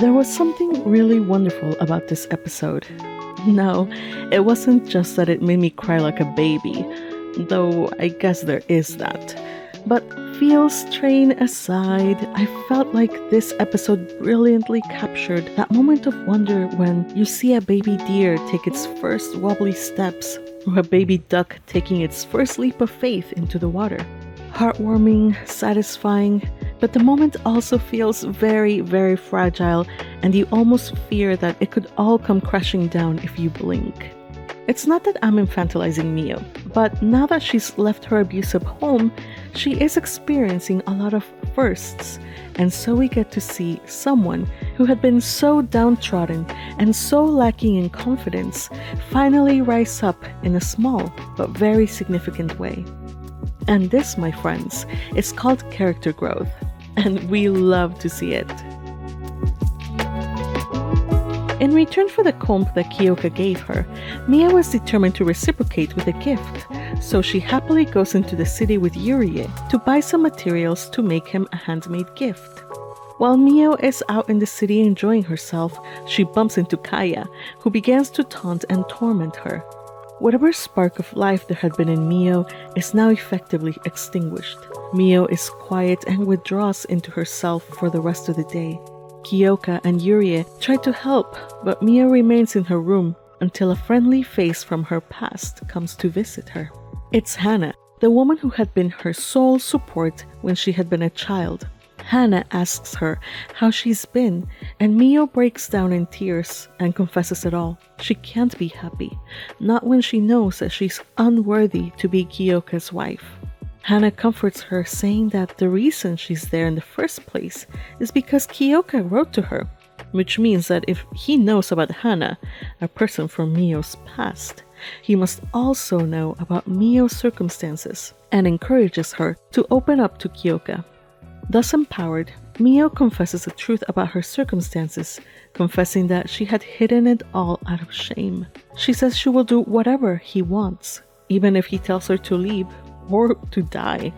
There was something really wonderful about this episode. No, it wasn't just that it made me cry like a baby, though I guess there is that. But feels train aside, I felt like this episode brilliantly captured that moment of wonder when you see a baby deer take its first wobbly steps, or a baby duck taking its first leap of faith into the water. Heartwarming, satisfying, but the moment also feels very, very fragile, and you almost fear that it could all come crashing down if you blink. It's not that I'm infantilizing Mio, but now that she's left her abusive home, she is experiencing a lot of firsts, and so we get to see someone who had been so downtrodden and so lacking in confidence finally rise up in a small but very significant way. And this, my friends, is called character growth, and we love to see it. In return for the comb that Kyoka gave her, Mia was determined to reciprocate with a gift, so she happily goes into the city with Yurie to buy some materials to make him a handmade gift. While Mio is out in the city enjoying herself, she bumps into Kaya, who begins to taunt and torment her. Whatever spark of life there had been in Mio is now effectively extinguished. Mio is quiet and withdraws into herself for the rest of the day. Kyoka and Yurie try to help, but Mio remains in her room until a friendly face from her past comes to visit her. It's Hana, the woman who had been her sole support when she had been a child. Hana asks her how she's been, and Mio breaks down in tears and confesses it all. She can't be happy, not when she knows that she's unworthy to be Kyoka's wife. Hana comforts her, saying that the reason she's there in the first place is because Kyoka wrote to her, which means that if he knows about Hana, a person from Mio's past, he must also know about Mio's circumstances, and encourages her to open up to Kyoka. Thus empowered, Mio confesses the truth about her circumstances, confessing that she had hidden it all out of shame. She says she will do whatever he wants, even if he tells her to leave or to die.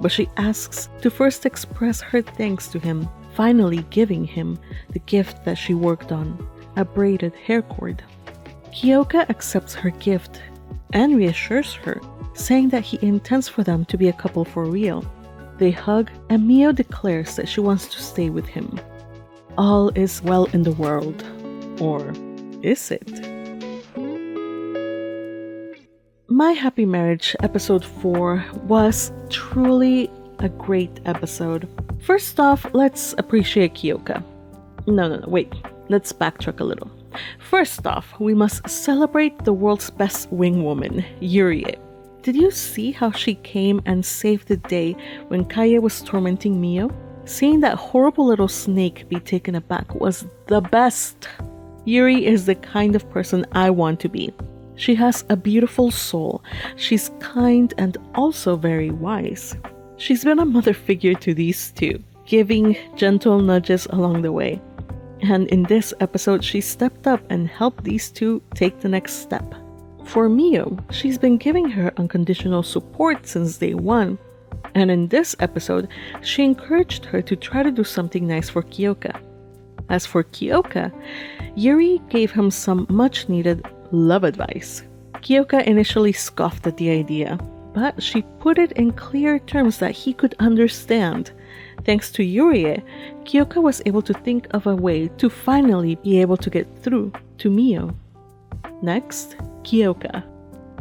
But she asks to first express her thanks to him, finally giving him the gift that she worked on, a braided hair cord. Kyoka accepts her gift and reassures her, saying that he intends for them to be a couple for real. They hug, and Mio declares that she wants to stay with him. All is well in the world. Or is it? My Happy Marriage episode 4 was truly a great episode. First off, let's appreciate Kyoka. No, wait. Let's backtrack a little. First off, we must celebrate the world's best wing woman, Yurie. Did you see how she came and saved the day when Kaya was tormenting Mio? Seeing that horrible little snake be taken aback was the best. Yuri is the kind of person I want to be. She has a beautiful soul. She's kind and also very wise. She's been a mother figure to these two, giving gentle nudges along the way. And in this episode, she stepped up and helped these two take the next step. For Mio, she's been giving her unconditional support since day one, and in this episode, she encouraged her to try to do something nice for Kyoka. As for Kyoka, Yuri gave him some much-needed love advice. Kyoka initially scoffed at the idea, but she put it in clear terms that he could understand. Thanks to Yuri, Kyoka was able to think of a way to finally be able to get through to Mio. Next, Kyoka.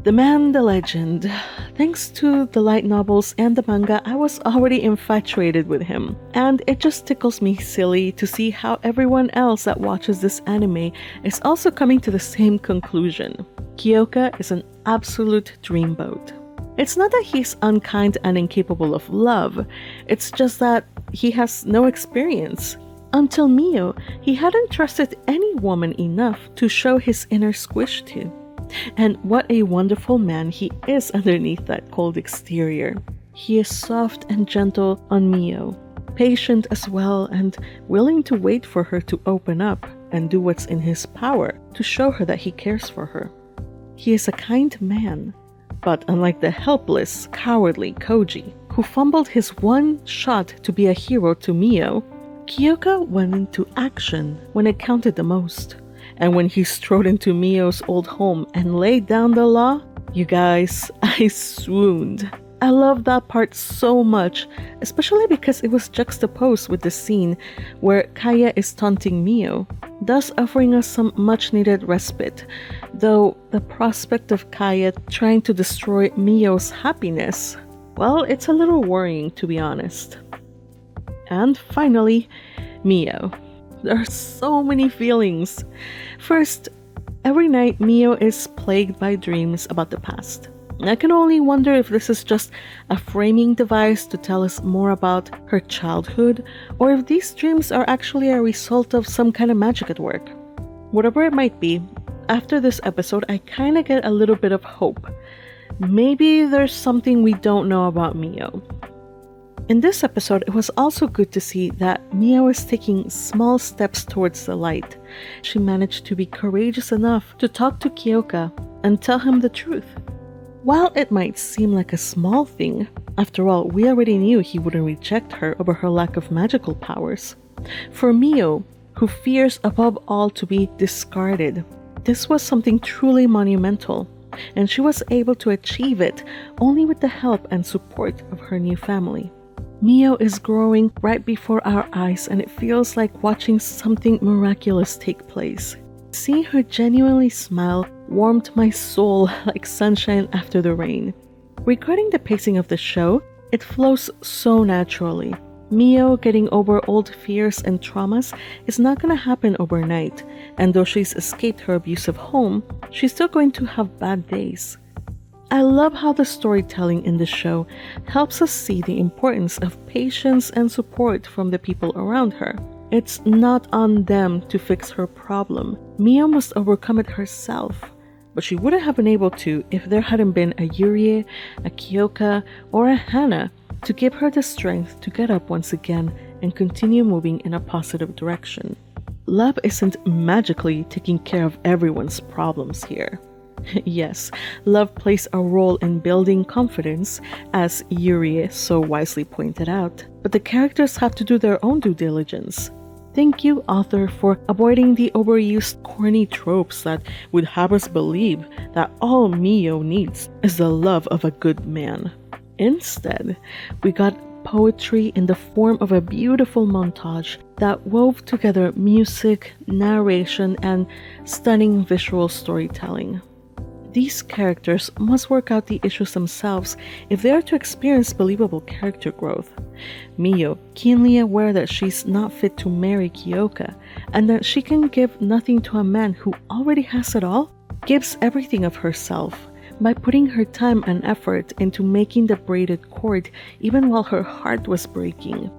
The man, the legend. Thanks to the light novels and the manga, I was already infatuated with him. And it just tickles me silly to see how everyone else that watches this anime is also coming to the same conclusion. Kyoka is an absolute dreamboat. It's not that he's unkind and incapable of love, it's just that he has no experience. Until Mio, he hadn't trusted any woman enough to show his inner squish to. And what a wonderful man he is underneath that cold exterior. He is soft and gentle on Mio, patient as well, and willing to wait for her to open up and do what's in his power to show her that he cares for her. He is a kind man, but unlike the helpless, cowardly Koji, who fumbled his one shot to be a hero to Mio, Kyoka went into action when it counted the most. And when he strode into Miyo's old home and laid down the law, you guys, I swooned. I love that part so much, especially because it was juxtaposed with the scene where Kaya is taunting Mio, thus offering us some much-needed respite, though the prospect of Kaya trying to destroy Mio's happiness, well, it's a little worrying to be honest. And finally, Mio. There are so many feelings. First, every night Mio is plagued by dreams about the past. I can only wonder if this is just a framing device to tell us more about her childhood, or if these dreams are actually a result of some kind of magic at work. Whatever it might be, after this episode I kinda get a little bit of hope. Maybe there's something we don't know about Mio. In this episode, it was also good to see that Mio is taking small steps towards the light. She managed to be courageous enough to talk to Kyoka and tell him the truth. While it might seem like a small thing, after all, we already knew he wouldn't reject her over her lack of magical powers. For Mio, who fears above all to be discarded, this was something truly monumental, and she was able to achieve it only with the help and support of her new family. Mio is growing right before our eyes, and it feels like watching something miraculous take place. Seeing her genuinely smile warmed my soul like sunshine after the rain. Regarding the pacing of the show, it flows so naturally. Mio getting over old fears and traumas is not gonna happen overnight, and though she's escaped her abusive home, she's still going to have bad days. I love how the storytelling in the show helps us see the importance of patience and support from the people around her. It's not on them to fix her problem. Mio must overcome it herself. But she wouldn't have been able to if there hadn't been a Yurie, a Kyoka, or a Hana to give her the strength to get up once again and continue moving in a positive direction. Love isn't magically taking care of everyone's problems here. Yes, love plays a role in building confidence, as Yurie so wisely pointed out, but the characters have to do their own due diligence. Thank you, author, for avoiding the overused corny tropes that would have us believe that all Mio needs is the love of a good man. Instead, we got poetry in the form of a beautiful montage that wove together music, narration, and stunning visual storytelling. These characters must work out the issues themselves if they are to experience believable character growth. Mio, keenly aware that she's not fit to marry Kyoka and that she can give nothing to a man who already has it all, gives everything of herself by putting her time and effort into making the braided cord even while her heart was breaking.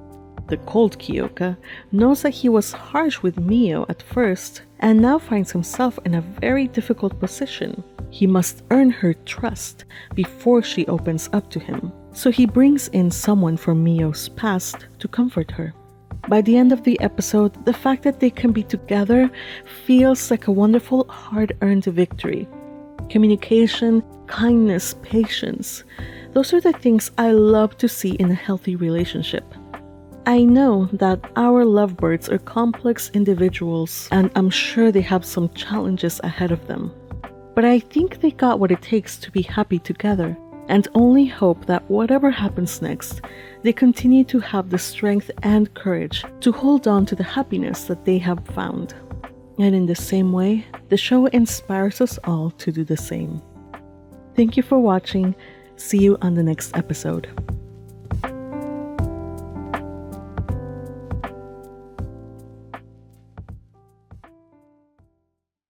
The cold Kyoka knows that he was harsh with Mio at first and now finds himself in a very difficult position. He must earn her trust before she opens up to him, so he brings in someone from Mio's past to comfort her. By the end of the episode, the fact that they can be together feels like a wonderful, hard-earned victory. Communication, kindness, patience, those are the things I love to see in a healthy relationship. I know that our lovebirds are complex individuals, and I'm sure they have some challenges ahead of them. But I think they got what it takes to be happy together, and only hope that whatever happens next, they continue to have the strength and courage to hold on to the happiness that they have found. And in the same way, the show inspires us all to do the same. Thank you for watching. See you on the next episode.